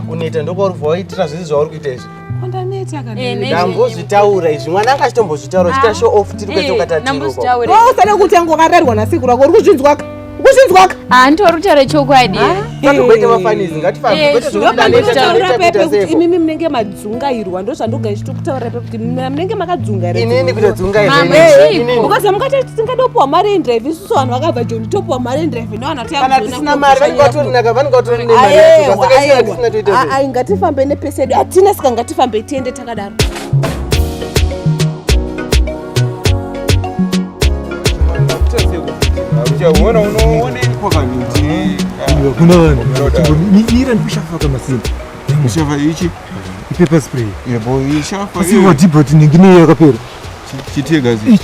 Kuneta ndokuvaitira zvese zvauri kuita izvi. Ndaneta kana. Ndangozvitaura izvi mwana akachitombozvitaura chita show off tiri kwetoka tatiro. Usada kuti angokarerwa nasiku rako uri kuzvinzwaka. Kuzvinzwaka? Ndori kutaura chokwadi. Patikuita mafanizi ngatifambe kwete zvokudaneta imimi munenge madzungairwa ndozvandoga ichitokutaura kuti munenge makadzunga ere. Inini kutadzunga ere. Ukaza mukati tingadopuwa mari endrive isusu vanhu vakabva John topuwa mari endrive ndovana kana tisina mari vangatori nemari. Ai ngatifambe nepese yedu hatina saka ngatifambe tiende takadaro. Unaona kwa kaniti. Kuna vanhu. Mira ndishafa kama simba. Ndishafa ichi. Pepper spray. Yebo ishafa. Asi wadibhoti ningine yakapera. Chitega zi.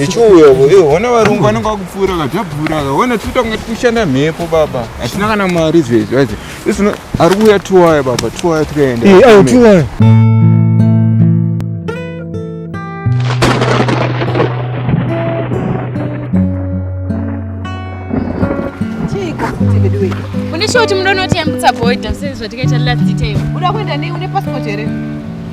Ichuyo wana varungu vanenge vakupfuura kadhabhura kaona tuta kushanda mhepo baba. Hatina kana mari zvezvi wazi. Isino ari kuya tuwaya baba tuwaya tikaenda. Ayo tuwaya. Unisho kuti munonoti yambutsa boyda sezvo tikaita last detail. Uda kuenda nei une passport ere?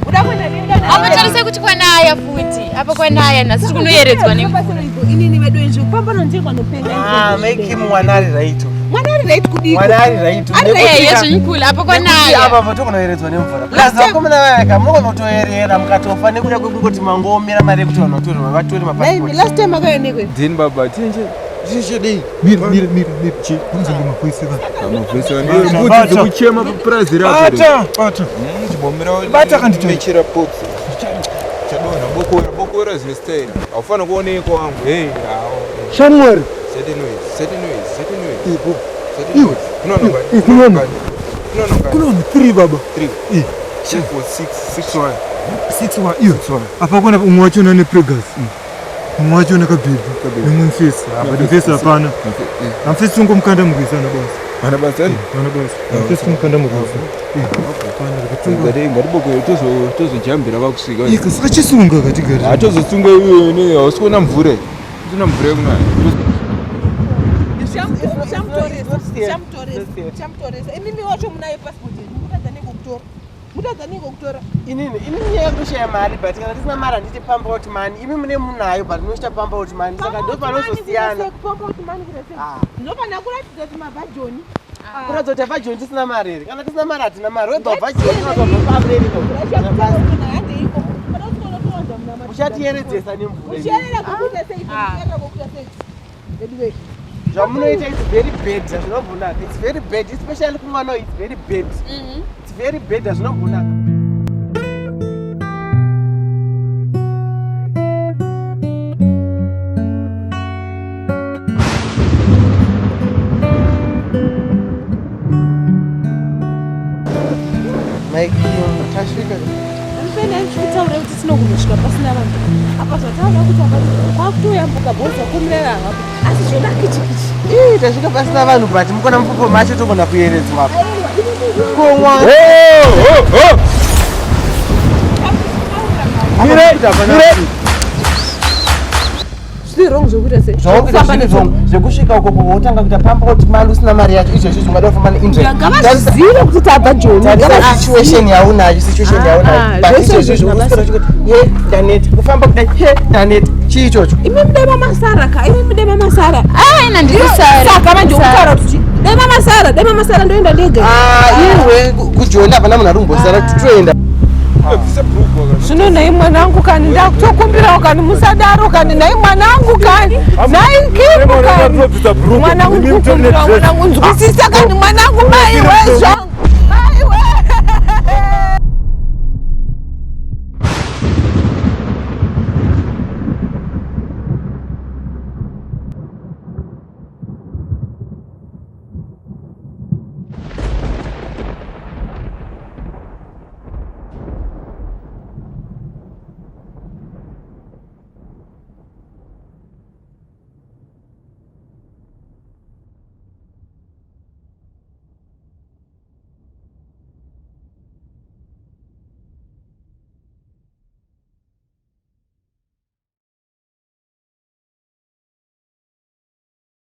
Uda kuenda nei ndana? Amatarise kuti kwanaya futi. Apa kwanaya nasi kunoyeredzwa nemvura. Inini vedu izvo kupamba nonjekwa nopenga. Make him mwanari right. Mwanari right kudiko. Mwanari right. Yesu nyikula apa kwanaya. Apa patokunoyeredzwa nemvura. Plus vakomana vaya munotoyerera mukatofa nekuda kwekungoti mangomira mari yekuti vanotorwa vatori mapassport. Nei last time akaendekwe. Din baba tinje. Mira. Chi. Kunzenge mapoisa kana. Mapoisa ndiyo kuti kuchema prize rapo. Bata. Chibomera bata kanditoichira box. Chadona bokora zine style. Aufana kuonekwa wangu. Hey, Shamwari. Set noise. Ipo. No. Kuna 3 baba. 3. Chef was 6 1. 6 1. Apa kuna umwacho na pregas. Mwacho na kabibi. Mumfisi. Mfisi hapana. Mfisi tungo mkanda mugisa na boss. Ana basani? Ana boss. Mfisi mkanda mugisa. Hapana kutunga. Ngariboko tozo jambira vakusika. Ika saka chisunga katigari. Atozosunga iwe ne ausikuona mvure. Tuna mvure kuna. Chamtoresa. Imimi wacho munayo passport. Mutadza kutora. Inini yakushaya mari but kana tisina mari handiti pamba out money. Imi mune munayo but munoita pamba out money. Saka ndo panozosiyana. Pamba out money kurese. Ndopana kuratidza kuti mabhajoni. Kuratidza kuti abhajoni tisina mari here. Kana tisina mari hatina mari. Webva bhajoni unozobva paAmerica. Uchatiyeredzesa nemvura. Uchayera kukuita sei? Kukuita sei? Zvamunoita it's very bad. Zvinobvunaka. It's very bad especially kumwana it's very bad. It's very bad zvinobvunaka. Mike, tasvika. Mpena nchitaura kuti tinogumisvika pasina vanhu. Apa zvataura kuti kwakutoyambuka bhodza kumurera hapo. Asi zvona kichikichi. Tasvika pasina vanhu but mukona mupfuko macho togona kuyeredzwa hapo. Komwa. Mire. Wrong zvokuita sei? Zvekusvika uko wotanga kuita pamba kuti mali usina mari yacho izvozvo zvingada kufamba neinject. Ngavazive kuti tabva Joni. Situation yaunayo. Izvozvo usikuti he daneti kufamba kudai he daneti chii ichocho. Imi mudema masara. Ina ndisara. Saka manje ukutaura kuti dema masara ndoenda ndega. Iwe kuJoni hapana munhu ari kumbosara toenda. Zvino nhai mwanangu kani ndakutokumbirawo kani musadaro kani nhai mwanangu kani nhai kipu kani mwanangu nzwisisa kani mwanangu mai wezvangu